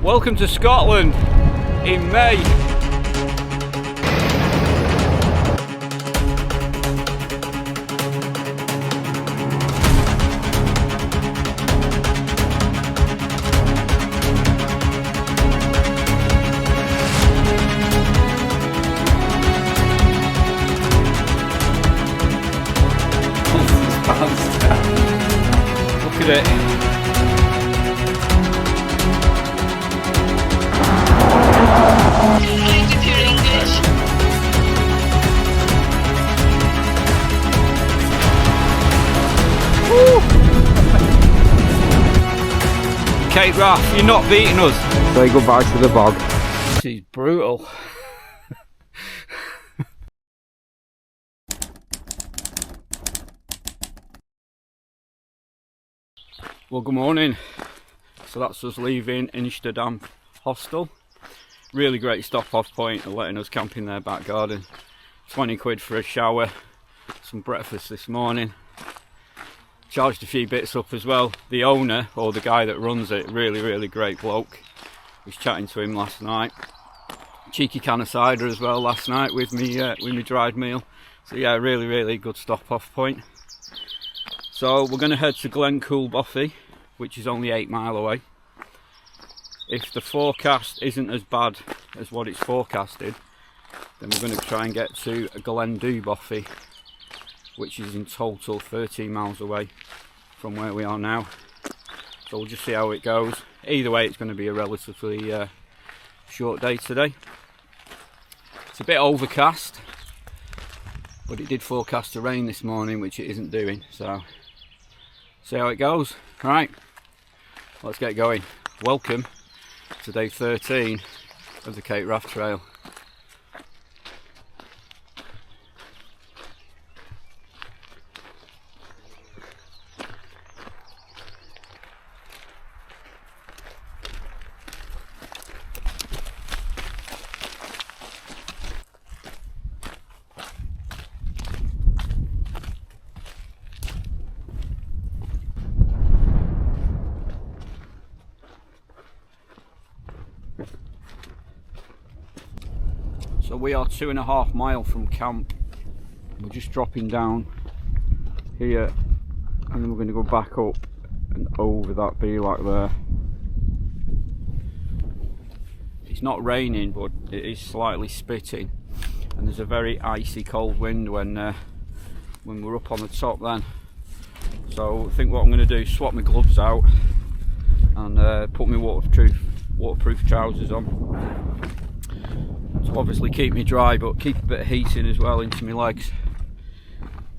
Welcome to Scotland in May. Look at it. Cape Wrath, you're not beating us. Say goodbye to the bog. This is brutal. Well, good morning. So that's us leaving Inchnadamph hostel. Really great stop off point and letting us camp in their back garden. 20 quid for a shower, some breakfast this morning. Charged a few bits up as well. The owner, or the guy that runs it, really great bloke. Was chatting to him last night. Cheeky can of cider as well last night with me dried meal. So yeah, really good stop off point. So we're going to head to Glencoul, Bothy, which is only 8 miles away. If the forecast isn't as bad as what it's forecasted, then we're going to try and get to Glencoul, Bothy, which is in total 13 miles away from where we are now. So we'll just see how it goes. Either way, it's going to be a relatively short day today. It's a bit overcast, but it did forecast to rain this morning, which it isn't doing. So see how it goes. Right, let's get going. Welcome to day 13 of the Cape Wrath Trail. So we are 2.5 miles from camp. We're just dropping down here and then we're going to go back up and over that beelak there. It's not raining, but it is slightly spitting, and there's a very icy cold wind when we're up on the top then. So I think what I'm going to do is swap my gloves out and put my waterproof trousers on. To obviously keep me dry, but keep a bit of heat in as well into my legs.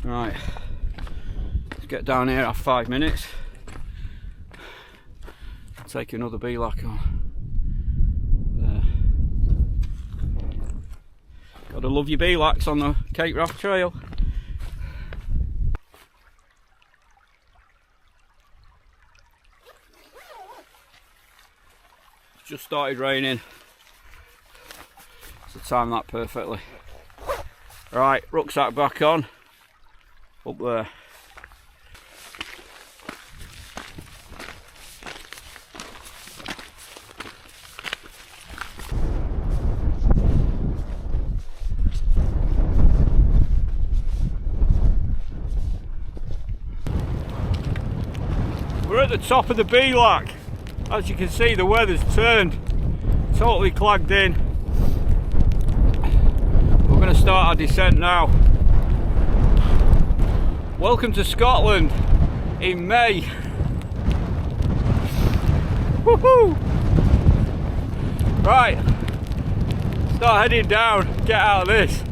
Right, let's get down here, have 5 minutes. Take another beelak on. There. Gotta love your beelaks on the Cape Wrath Trail. It's just started raining. So time that perfectly. Right, rucksack back on. Up there. We're at the top of the beelak. As you can see, the weather's turned. Totally clagged in. We're going to start our descent now. Welcome to Scotland in May. Woohoo! Right, start heading down, get out of this.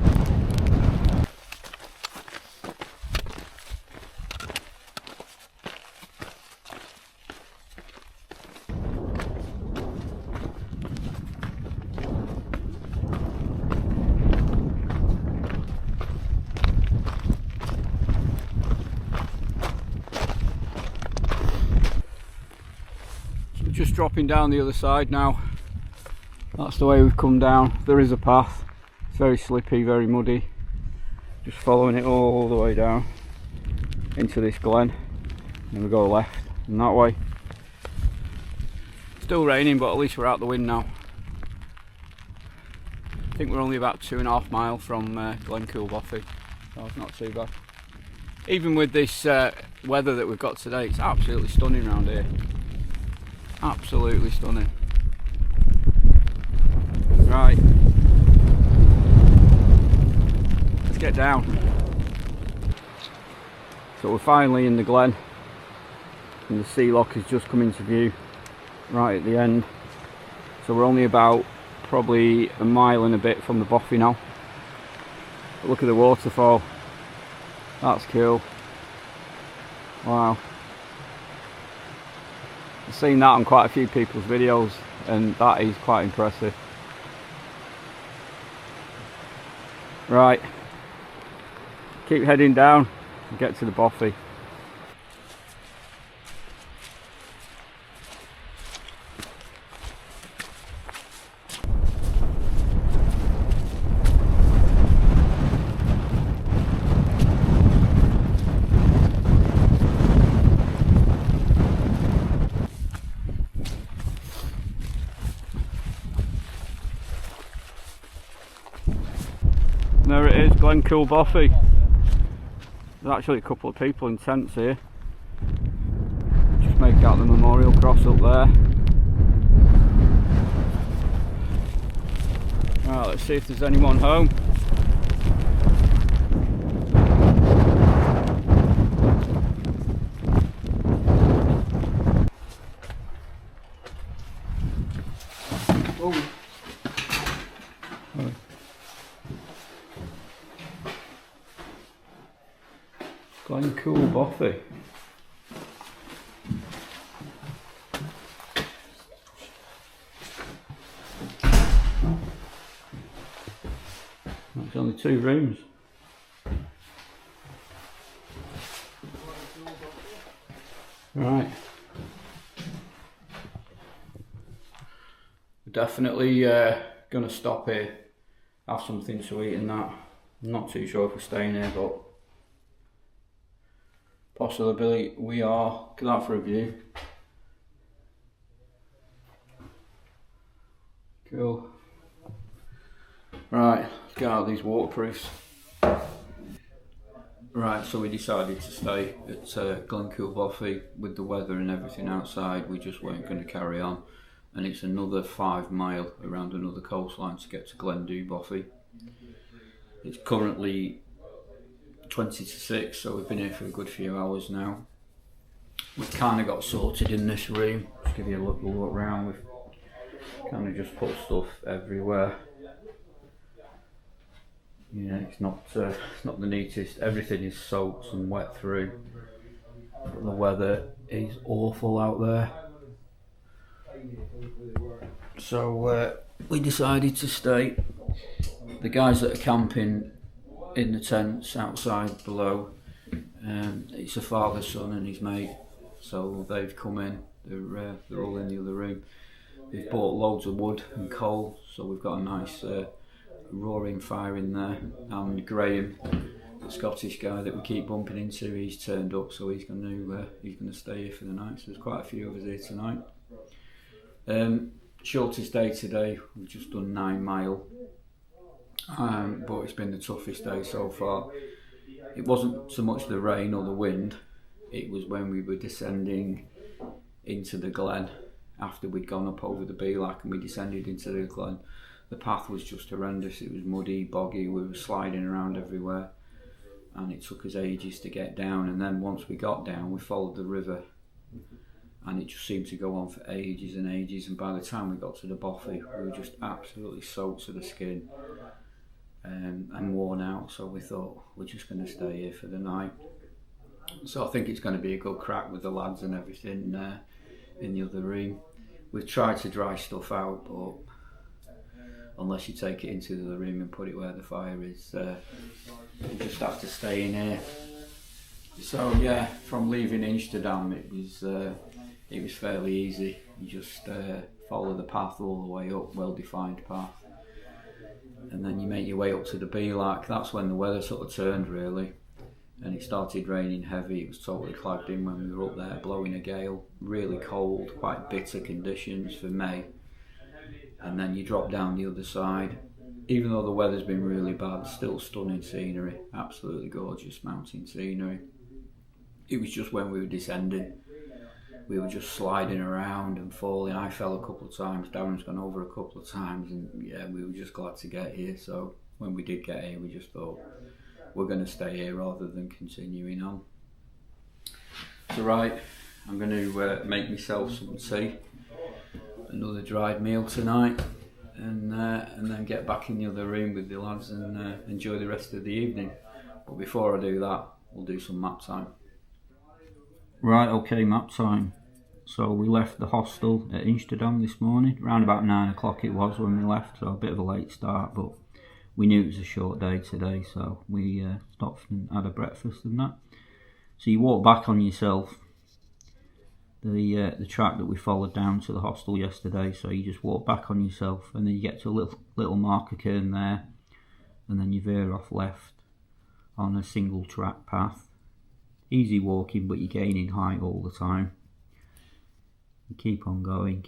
Just dropping down the other side now. That's the way we've come down. There is a path. It's very slippy, very muddy. Just following it all the way down into this glen. Then we go left and that way. Still raining, but at least we're out the wind now. I think we're only about 2.5 miles from Glencoul, Bothy, so it's not too bad. Even with this weather that we've got today, it's absolutely stunning around here. Absolutely stunning. Right, let's get down. So we're finally in the glen, and the sea loch has just come into view right at the end. So we're only about probably a mile and a bit from the Bothy now. But look at the waterfall. That's cool. Wow. I've seen that on quite a few people's videos, and that is quite impressive. Right, keep heading down and get to the Bothy. There it is, Glencoul Bothy. There's actually a couple of people in tents here. Just make out the memorial cross up there. Right, let's see if there's anyone home. Glencoul Bothy. There's only 2 rooms. Right. We're definitely going to stop here, have something to eat and that. I'm not too sure if we're staying here, but possibly we are. Get out for a view. Cool. Right, let's get out these waterproofs. Right, so we decided to stay at Glencoul Bothy. With the weather and everything outside, we just weren't going to carry on. And it's another 5 mile around another coastline to get to Glencoul Bothy. It's currently 20 to 6, so we've been here for a good few hours now. We've kind of got sorted in this room. Just give you a look around. We've kind of just put stuff everywhere. Yeah, it's not the neatest. Everything is soaked and wet through. But the weather is awful out there. So we decided to stay. The guys that are camping in the tents outside below, it's a father, son and his mate, so they've come in. They're all in the other room. They've bought loads of wood and coal, so we've got a nice roaring fire in there. And Graham, the Scottish guy that we keep bumping into, he's turned up, so he's going to stay here for the night. So there's quite a few of us here tonight. Shortest day today. We've just done 9 mile. But it's been the toughest day so far. It wasn't so much the rain or the wind, it was when we were descending into the glen after we'd gone up over the Beelach and we descended into the glen. The path was just horrendous. It was muddy, boggy, we were sliding around everywhere and it took us ages to get down. And then once we got down, we followed the river and it just seemed to go on for ages and ages, and by the time we got to the Bothy we were just absolutely soaked to the skin. And worn out, so we thought we're just going to stay here for the night. So I think it's going to be a good crack with the lads and everything in the other room. We've tried to dry stuff out, but unless you take it into the room and put it where the fire is, you just have to stay in here. So yeah, from leaving Inchnadamph it was fairly easy. You just follow the path all the way up, well-defined path. And then you make your way up to the Beelach. That's when the weather sort of turned really. and it started raining heavy. It was totally clagged in when we were up there, blowing a gale, really cold, quite bitter conditions for May. And then you drop down the other side. Even though the weather's been really bad, still stunning scenery, absolutely gorgeous mountain scenery. It was just when we were descending, we were just sliding around and falling. I fell a couple of times, Darren's gone over a couple of times, and yeah, we were just glad to get here. So when we did get here, we just thought, we're going to stay here rather than continuing on. So right, I'm going to make myself some tea, another dried meal tonight, and then get back in the other room with the lads and enjoy the rest of the evening. But before I do that, we'll do some map time. Right, okay, map time. So we left the hostel at Inchnadamph this morning, around about 9 o'clock it was when we left, so a bit of a late start, but we knew it was a short day today, so we stopped and had a breakfast and that. So you walk back on yourself, the track that we followed down to the hostel yesterday, so you just walk back on yourself, and then you get to a little marker cairn there, and then you veer off left on a single track path. Easy walking, but you're gaining height all the time. You keep on going,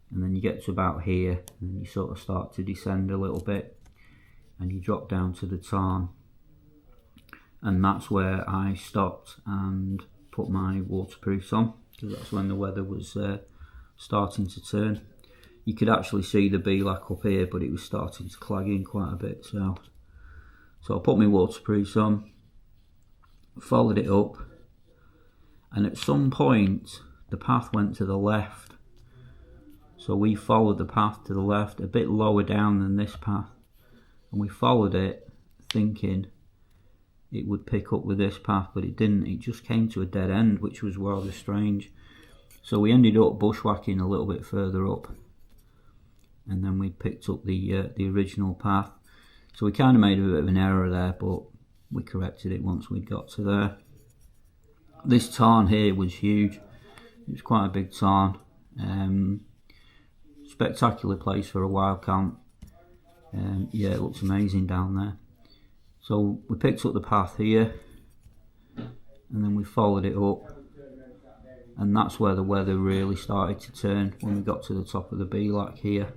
and then you get to about here, and you sort of start to descend a little bit, and you drop down to the tarn, and that's where I stopped and put my waterproofs on, because that's when the weather was starting to turn. You could actually see the Bhaird up here, but it was starting to clag in quite a bit, so I put my waterproofs on, followed it up, and at some point the path went to the left, so we followed the path to the left, a bit lower down than this path, and we followed it thinking it would pick up with this path, but it didn't. It just came to a dead end, which was rather strange. So we ended up bushwhacking a little bit further up, and then we picked up the original path. So we kind of made a bit of an error there, but we corrected it once we'd got to there. This tarn here was huge. It was quite a big tarn. Spectacular place for a wild camp. Yeah, it looks amazing down there. So we picked up the path here, and then we followed it up, and that's where the weather really started to turn, when we got to the top of the Bhaird here.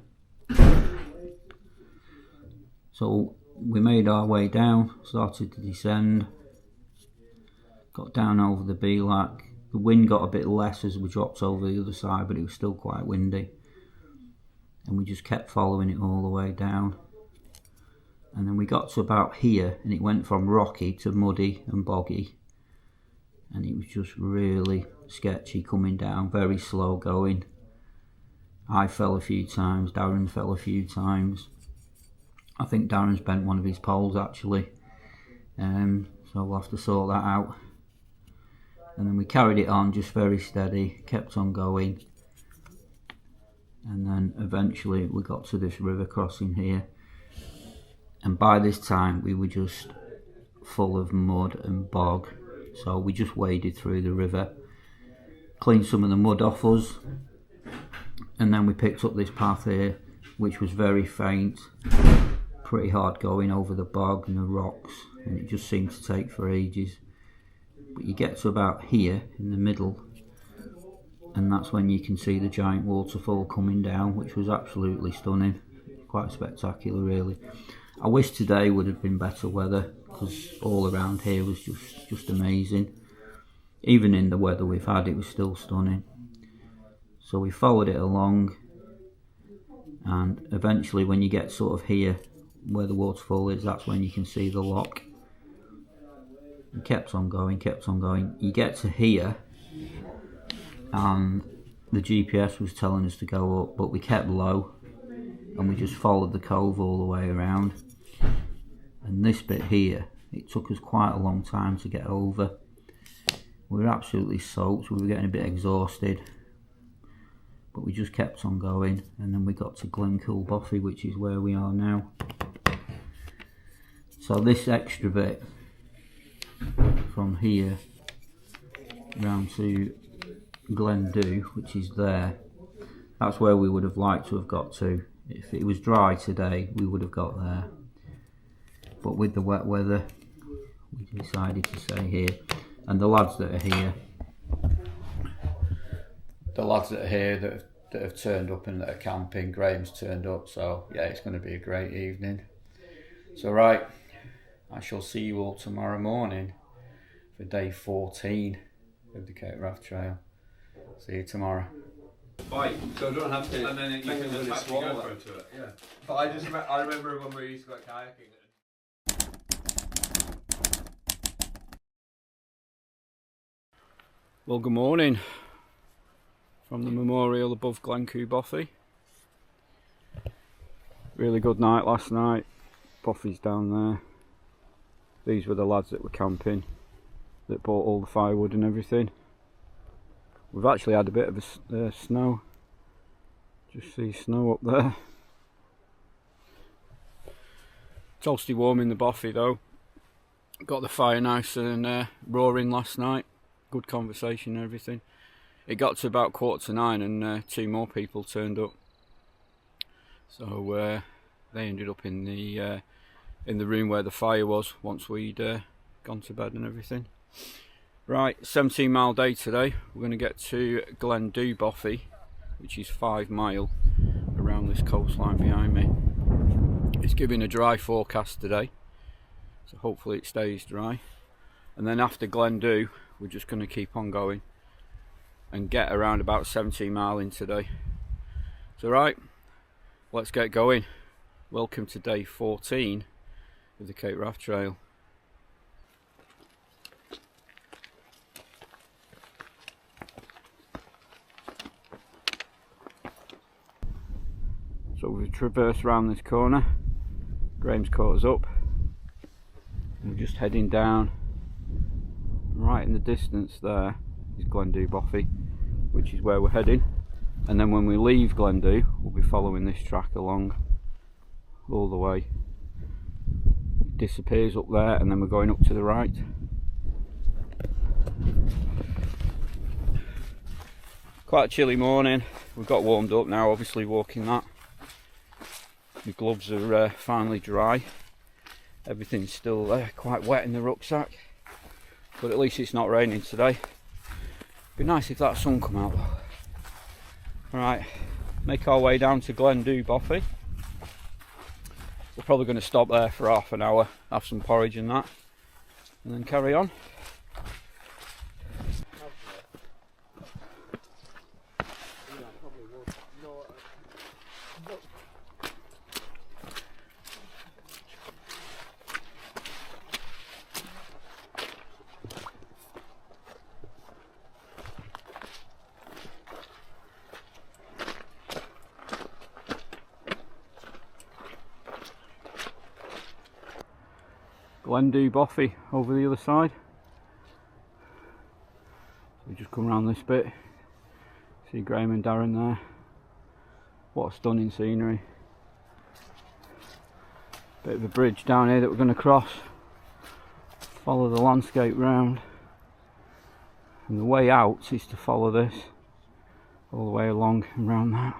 So we made our way down, started to descend, got down over the Bhaird. The wind got a bit less as we dropped over the other side, but it was still quite windy, and we just kept following it all the way down. And then we got to about here, and it went from rocky to muddy and boggy, and it was just really sketchy coming down, very slow going. I fell a few times, Darren fell a few times. I think Darren's bent one of his poles actually, so we'll have to sort that out. And then we carried it on just very steady, kept on going, and then eventually we got to this river crossing here. And by this time we were just full of mud and bog, so we just waded through the river, cleaned some of the mud off us, and then we picked up this path here, which was very faint, pretty hard going over the bog and the rocks, and it just seemed to take for ages. But you get to about here in the middle, and that's when you can see the giant waterfall coming down, which was absolutely stunning, quite spectacular really. I wish today would have been better weather, because all around here was just amazing. Even in the weather we've had, it was still stunning. So we followed it along, and eventually when you get sort of here where the waterfall is, that's when you can see the Loch. And kept on going. You get to here, and the GPS was telling us to go up, but we kept low, and we just followed the cove all the way around. And this bit here, it took us quite a long time to get over. We were absolutely soaked, we were getting a bit exhausted, but we just kept on going, and then we got to Glencoul, Bothy, which is where we are now. So this extra bit from here round to Glencoul, which is there, that's where we would have liked to have got to. If it was dry today, we would have got there, but with the wet weather, we decided to stay here. And the lads that are here, that have turned up and that are camping, Graham's turned up, so yeah, it's going to be a great evening. So right, I shall see you all tomorrow morning for day 14 of the Cape Wrath Trail. See you tomorrow. Bite, so I don't have to. And then you can just actually go for it. Yeah. But I remember when we used to go kayaking. Well, good morning from the memorial above Glencoul, Bothy. Really good night last night. Bothy's down there. These were the lads that were camping, that bought all the firewood and everything. We've actually had a bit of a snow. Just see snow up there. Toasty warm in the Bothy though. Got the fire nice and roaring last night. Good conversation and everything. It got to about 8:45 and 2 more people turned up. So they ended up in the room where the fire was once we'd gone to bed and everything. Right, 17-mile day today. We're going to get to Glencoul, Bothy, which is 5 mile around this coastline behind me. It's giving a dry forecast today, so hopefully it stays dry. And then after Glencoul, we're just going to keep on going and get around about 17 mile in today. So right, let's get going. Welcome to day 14 of the Cape Wrath Trail. So we've traversed around this corner. Graham's caught us up. We're just heading down. Right in the distance there is Glencoul, Bothy, which is where we're heading. And then when we leave Glencoul, we'll be following this track along all the way. It disappears up there and then we're going up to the right. Quite a chilly morning. We've got warmed up now, obviously walking that. The gloves are finally dry. Everything's still quite wet in the rucksack, but at least it's not raining today. Be nice if that sun come out though. Right, make our way down to Glencoul, Bothy. We're probably going to stop there for half an hour, have some porridge and that, and then carry on. Glencoul, Bothy over the other side. So we just come around this bit. See Graham and Darren there. What a stunning scenery. Bit of a bridge down here that we're going to cross. Follow the landscape round. And the way out is to follow this all the way along and round that.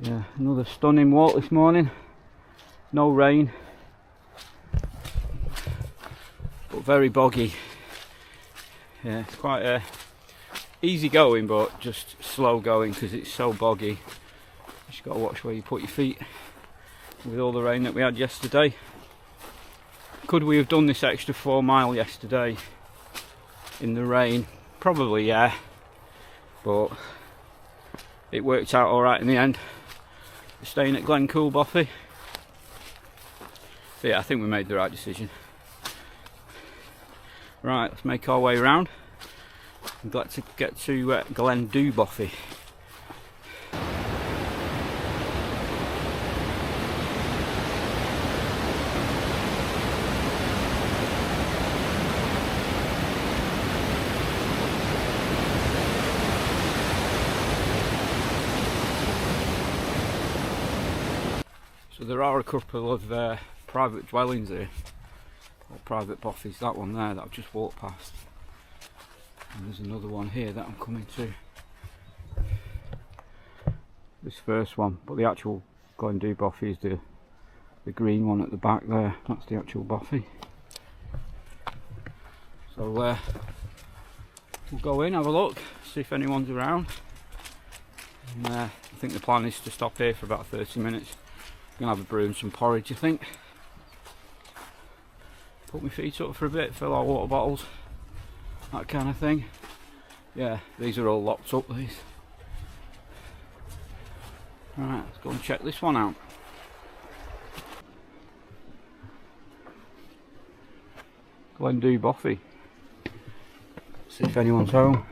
Yeah, another stunning walk this morning. No rain, but very boggy. Yeah, it's quite easy going, but just slow going because it's so boggy. You just got to watch where you put your feet with all the rain that we had yesterday. Could we have done this extra 4 mile yesterday in the rain? Probably, yeah, but it worked out alright in the end. We're staying at Glencoul, Bothy. So yeah, I think we made the right decision. Right, let's make our way around. I'm glad to get to Glencoul, Bothy. So there are a couple of private dwellings here, or private bothies. That one there that I've just walked past, and there's another one here that I'm coming to. This first one, but the actual Glencoul Bothy is the The green one at the back there, that's the actual Bothy. So we'll go in, have a look, see if anyone's around. And, I think the plan is to stop here for about 30 minutes. I'm going to have a brew and some porridge, I think. Put my feet up for a bit, fill our water bottles, that kind of thing. Yeah, these are all locked up, these. Right, let's go and check this one out. Glencoul Bothy. See if anyone's home.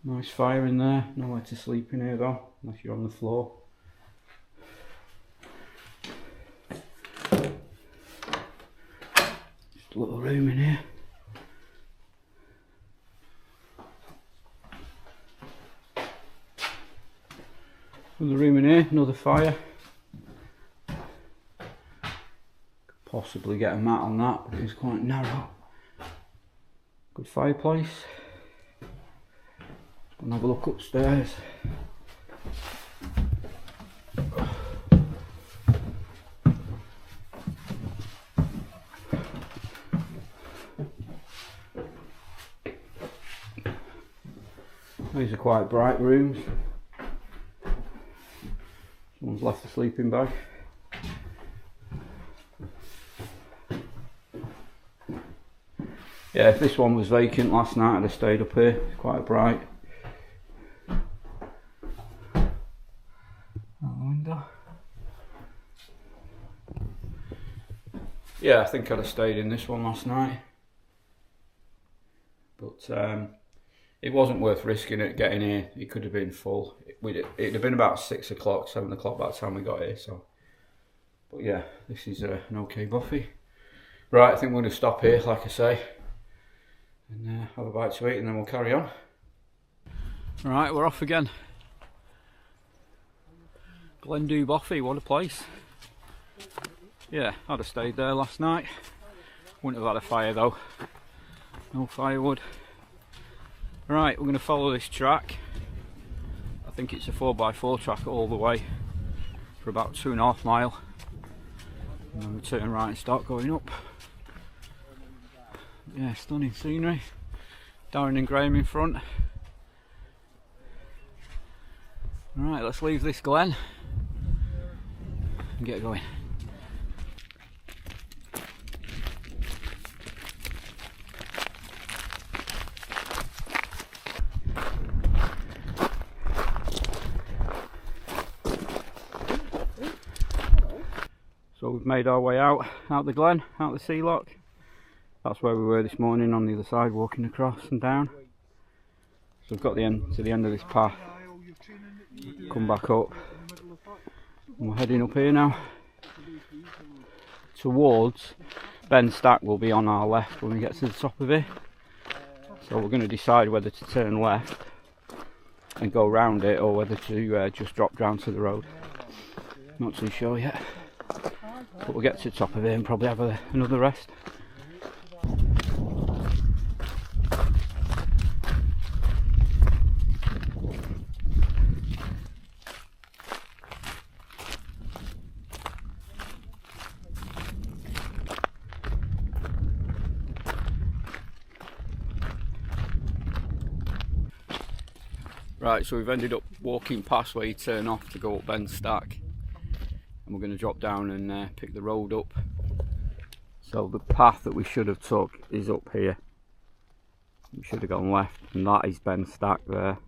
Nice fire in there, nowhere to sleep in here though, unless you're on the floor. Just a little room in here. Another room in here, another fire. Could possibly get a mat on that, but it's quite narrow. Good fireplace. And have a look upstairs. These are quite bright rooms. Someone's left the sleeping bag. Yeah, if this one was vacant last night I'd have stayed up here. It's quite bright. Yeah, I think I'd have stayed in this one last night, but it wasn't worth risking it getting here. It could have been full. It'd have been about 6 o'clock, 7 o'clock by the time we got here. So, but yeah, this is an okay Bothy. Right, I think we're going to stop here, like I say, and have a bite to eat, and then we'll carry on. Right, we're off again. Glencoul Bothy, what a place. Yeah, I'd have stayed there last night. Wouldn't have had a fire though. No firewood. Right, we're going to follow this track. I think it's a 4x4 track all the way for about 2.5 miles. And then we turn right and start going up. Yeah, stunning scenery. Darren and Graham in front. Right, let's leave this glen and get going. So we've made our way out the glen, out the sea loch. That's where we were this morning, on the other side, walking across and down. So we've got to the end of this path, come back up, and we're heading up here now. Towards Ben Stack will be on our left when we get to the top of it. So we're going to decide whether to turn left and go round it, or whether to just drop down to the road. Not too sure yet. But we'll get to the top of it and probably have another rest. Right, so we've ended up walking past where you turn off to go up Ben Stack. And we're going to drop down and pick the road up. So the path that we should have took is up here. We should have gone left, and that is Ben Stack there.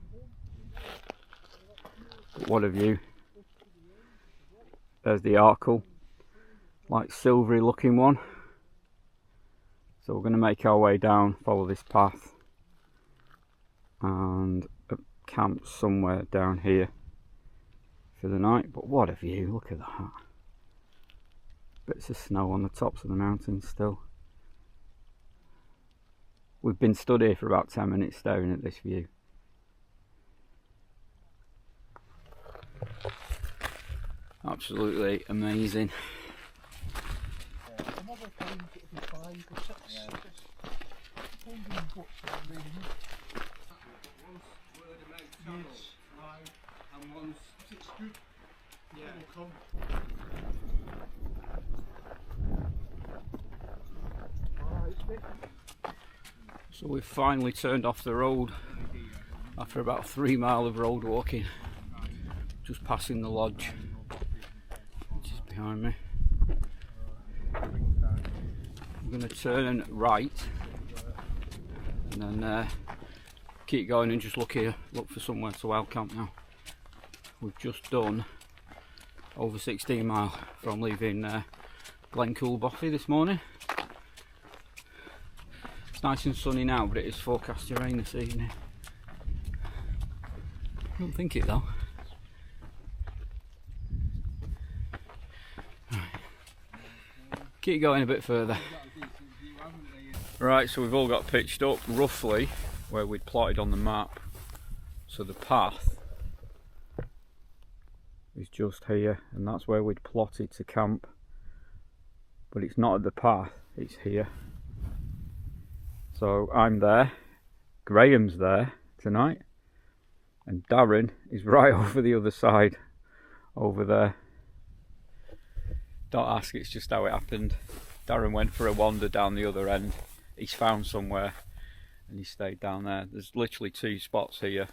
But what a view. There's the Arkle, like silvery looking one. So we're going to make our way down, follow this path, and camp somewhere down here for the night. But what a view, look at that. Bits of snow on the tops of the mountains still. We've been stood here for about 10 minutes staring at this view. Absolutely amazing. So we've finally turned off the road after about 3 miles of road walking, just passing the lodge, which is behind me. I'm going to turn right and then keep going and just look for somewhere to wild camp now. We've just done over 16 miles from leaving Glencoul, Bothy this morning. It's nice and sunny now, but it is forecast to rain this evening. I don't think it though. Right. Keep going a bit further. Right, so we've all got pitched up roughly where we'd plotted on the map. So the path is just here, and that's where we'd plotted to camp. But it's not at the path, it's here. So I'm there, Graham's there tonight, and Darren is right over the other side, over there. Don't ask, it's just how it happened. Darren went for a wander down the other end. He's found somewhere and he stayed down there. There's literally 2 spots here,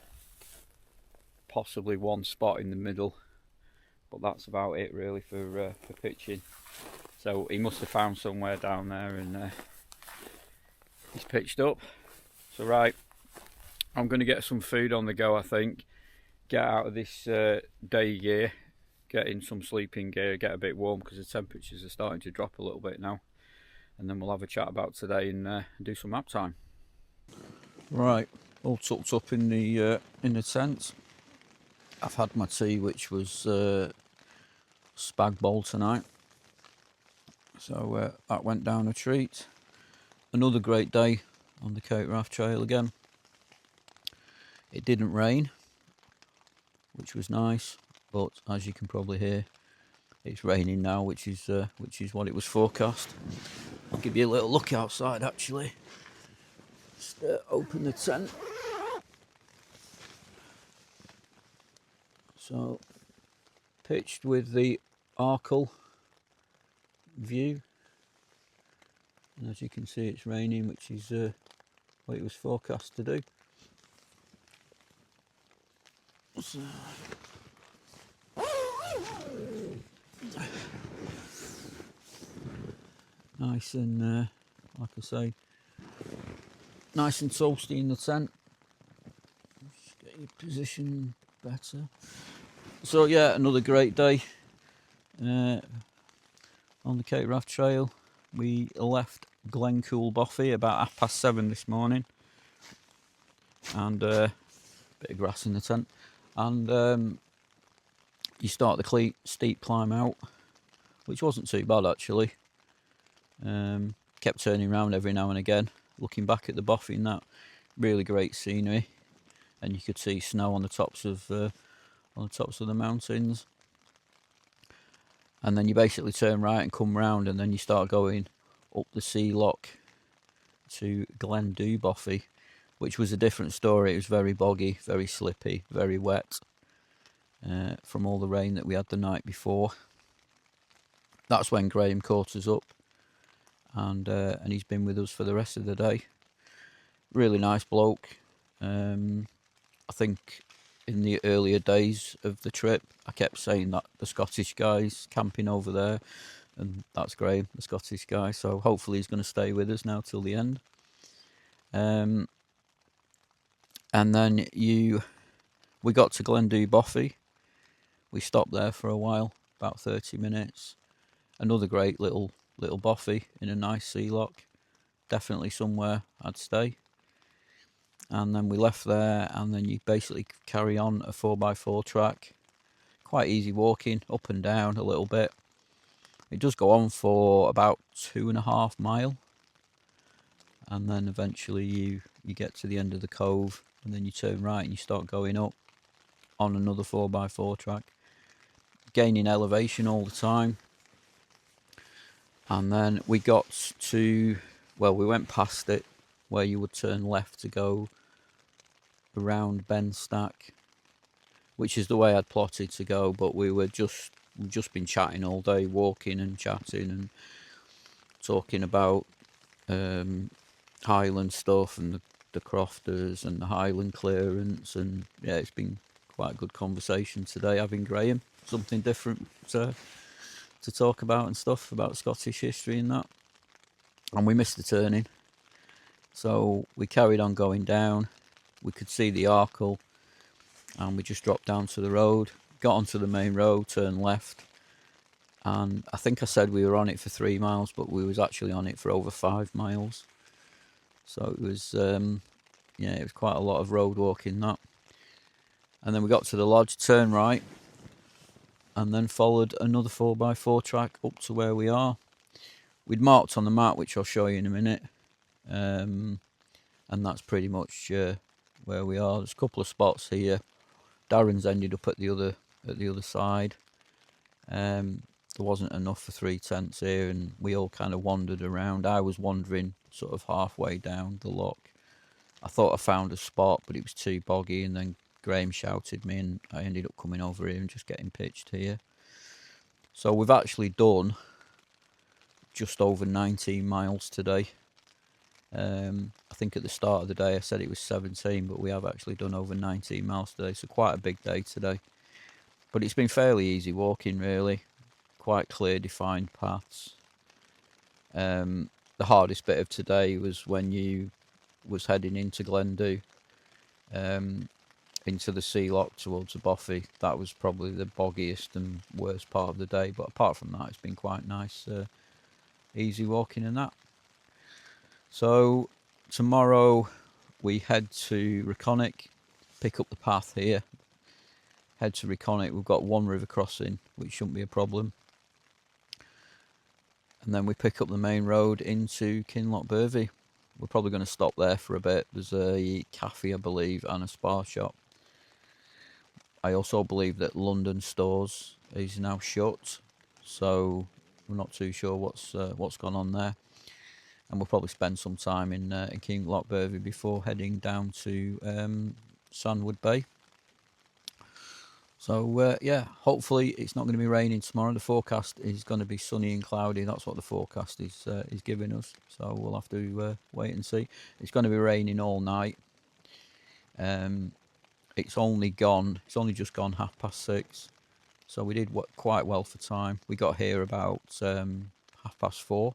possibly 1 spot in the middle, but that's about it really for pitching. So he must have found somewhere down there and he's pitched up. So right, I'm going to get some food on the go, I think. Get out of this day gear, get in some sleeping gear, get a bit warm because the temperatures are starting to drop a little bit now. And then we'll have a chat about today and do some map time. Right, all tucked up in the tent. I've had my tea, which was spag bowl tonight. So that went down a treat. Another great day on the Cape Wrath Trail again. It didn't rain, which was nice, but as you can probably hear, it's raining now, which is what it was forecast. I'll give you a little look outside actually. Just open the tent. So pitched with the Arkle view. And as you can see, it's raining, which is what it was forecast to do. So, nice and, like I say, nice and toasty in the tent. Just get your position better. So yeah, another great day on the Cape Wrath Trail. We left Glencoul, Bothy about 7:30 this morning, and bit of grass in the tent, and you start the steep climb out, which wasn't too bad actually. Kept turning around every now and again, looking back at the Bothy and that. Really great scenery, and you could see snow on the tops of the mountains. And then you basically turn right and come round, and then you start going up the sea Loch to Glencoul, Bothy, which was a different story. It was very boggy, very slippy, very wet from all the rain that we had the night before. That's when Graham caught us up, and he's been with us for the rest of the day. Really nice bloke. I think in the earlier days of the trip, I kept saying that the Scottish guy's camping over there, and that's Graham, the Scottish guy. So hopefully he's going to stay with us now till the end. And then we got to Glencoul, Bothy. We stopped there for a while, about 30 minutes. Another great little Bothy in a nice sea loch. Definitely somewhere I'd stay. And then we left there, and then you basically carry on a 4x4 track. Quite easy walking, up and down a little bit. It does go on for about 2.5 miles. And then eventually you get to the end of the cove, and then you turn right and you start going up on another 4x4 track. Gaining elevation all the time. And then we got to, well, we went past it where you would turn left to go around Ben Stack, which is the way I'd plotted to go, but we've just been chatting all day, walking and chatting and talking about Highland stuff and the crofters and the Highland clearance, and yeah, it's been quite a good conversation today having Graham, something different to talk about and stuff about Scottish history and that. And we missed the turning, so we carried on going down. We could see the Arkle, and we just dropped down to the road, got onto the main road, turned left, and I think I said we were on it for 3 miles, but we was actually on it for over 5 miles. So it was yeah, it was quite a lot of road walking that. And then we got to the lodge, turned right, and then followed another 4x4 track up to where we are. We'd marked on the map, which I'll show you in a minute, and that's pretty much where we are. There's a couple of spots here. Darren's ended up at the other side. There wasn't enough for 3 tents here, and we all kind of wandered around. I was wandering sort of halfway down the loch. I thought I found a spot, but it was too boggy, and then Graham shouted me, and I ended up coming over here and just getting pitched here. So we've actually done just over 19 miles today. I think at the start of the day I said it was 17, but we have actually done over 19 miles today, so quite a big day today. But it's been fairly easy walking, really. Quite clear, defined paths. The hardest bit of today was when you was heading into Glencoul, into the sea loch towards the Bothy. That was probably the boggiest and worst part of the day, but apart from that, it's been quite nice, easy walking and that. So tomorrow we head to Reconic, pick up the path here, head to Reconic. We've got one river crossing, which shouldn't be a problem. And then we pick up the main road into Bothy. We're probably going to stop there for a bit. There's a cafe, I believe, and a spa shop. I also believe that London Stores is now shut, so we're not too sure what's gone on there. And we'll probably spend some time in Bothy before heading down to Sandwood Bay. So yeah, hopefully it's not going to be raining tomorrow. The forecast is going to be sunny and cloudy. That's what the forecast is giving us. So we'll have to wait and see. It's going to be raining all night. It's only just gone 6:30. So we did quite well for time. We got here about 4:30.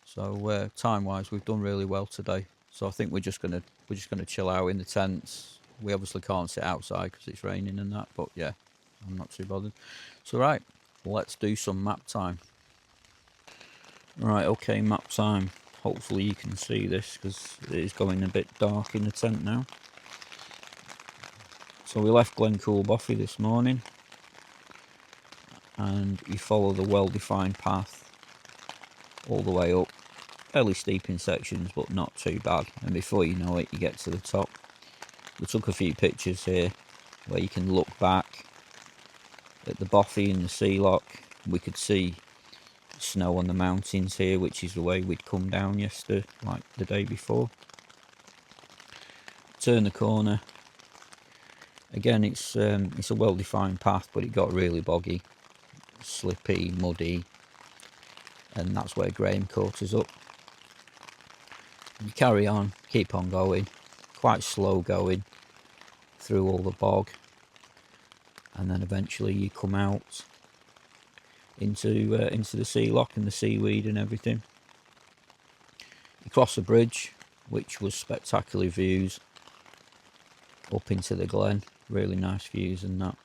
So time-wise, we've done really well today. So I think we're just gonna chill out in the tents. We obviously can't sit outside because it's raining and that, but yeah, I'm not too bothered. So right, let's do some map time. Right, okay, map time. Hopefully you can see this because it is going a bit dark in the tent now. So we left Glencoul Bothy this morning, and you follow the well-defined path all the way up. Fairly steep in sections, but not too bad. And before you know it, you get to the top. We took a few pictures here where you can look back at the Bothy and the sea loch. We could see snow on the mountains here, which is the way we'd come down yesterday, like the day before. Turn the corner. Again, it's a well-defined path, but it got really boggy, slippy, muddy, and that's where Graham caught us up. You carry on, keep on going, quite slow going through all the bog, and then eventually you come out into the sea loch and the seaweed and everything. You cross a bridge, which was spectacular views up into the glen, really nice views and that.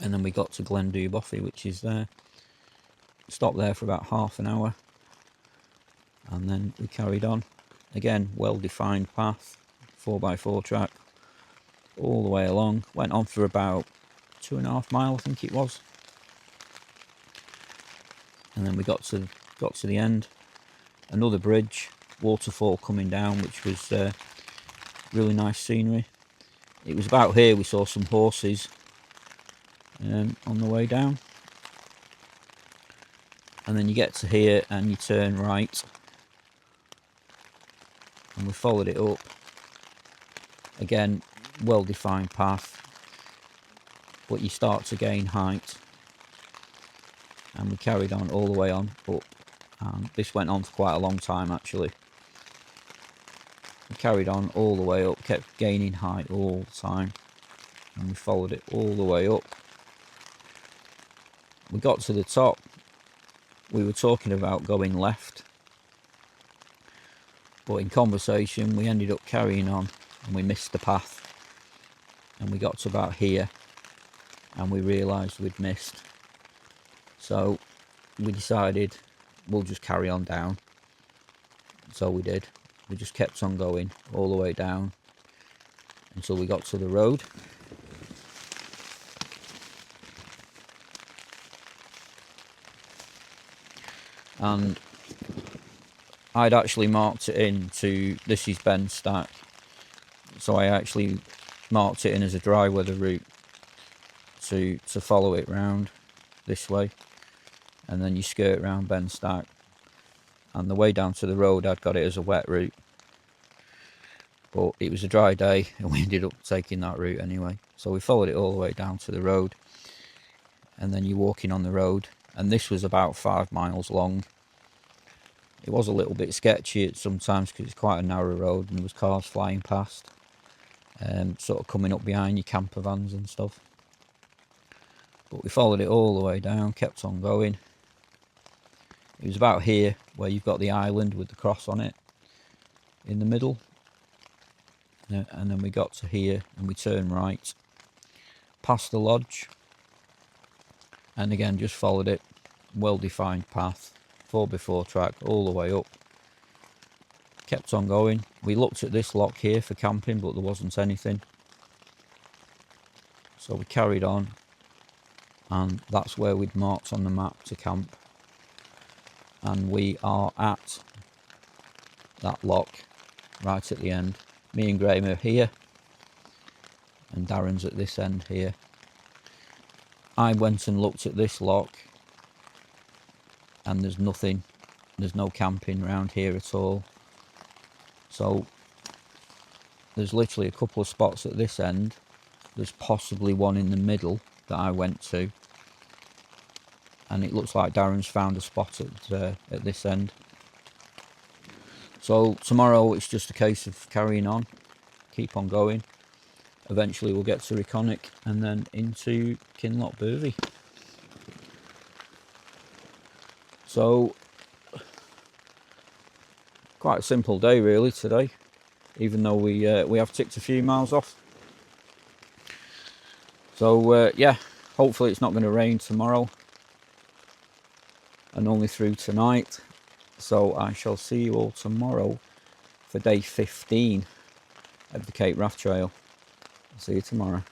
And then we got to Glencoul Bothy, which is there. Stopped there for about half an hour, and then we carried on. Again, well-defined path, 4x4 track, all the way along. Went on for about 2.5 miles, I think it was. And then we got to the end. Another bridge, waterfall coming down, which was really nice scenery. It was about here we saw some horses on the way down. and then you get to here and you turn right, and we followed it up. Again, well defined path, but you start to gain height, and we carried on all the way on up, and this went on for quite a long time actually. We carried on all the way up, kept gaining height all the time, and we followed it all the way up. We got to the top. We were talking about going left, but in conversation we ended up carrying on, and we missed the path, and we got to about here and we realised we'd missed. So we decided we'll just carry on down. So we did. We just kept on going all the way down until we got to the road. And I'd actually marked it in to, this is Ben Stack, so I actually marked it in as a dry weather route to follow it round this way, and then you skirt round Ben Stack, and the way down to the road I'd got it as a wet route, but it was a dry day and we ended up taking that route anyway. So we followed it all the way down to the road, and then you're walking on the road, and this was about 5 miles long. It was a little bit sketchy at sometimes because it's quite a narrow road and there was cars flying past, sort of coming up behind your camper vans and stuff. But we followed it all the way down, kept on going. It was about here where you've got the island with the cross on it in the middle. And then we got to here and we turned right, past the lodge, and again just followed it, well-defined path, 4x4 track all the way up. Kept on going. We looked at this loch here for camping, but there wasn't anything. So we carried on, and that's where we'd marked on the map to camp. And we are at that loch right at the end. Me and Graham are here, and Darren's at this end here. I went and looked at this loch, and there's nothing, there's no camping around here at all. So there's literally a couple of spots at this end. There's possibly one in the middle that I went to, and it looks like Darren's found a spot at this end. So tomorrow it's just a case of carrying on, keep on going. Eventually we'll get to Reconic and then into Kinloch Bothy. So quite a simple day really today, even though we have ticked a few miles off. So yeah, hopefully it's not going to rain tomorrow and only through tonight. So I shall see you all tomorrow for day 15 of the Cape Wrath Trail. I'll see you tomorrow.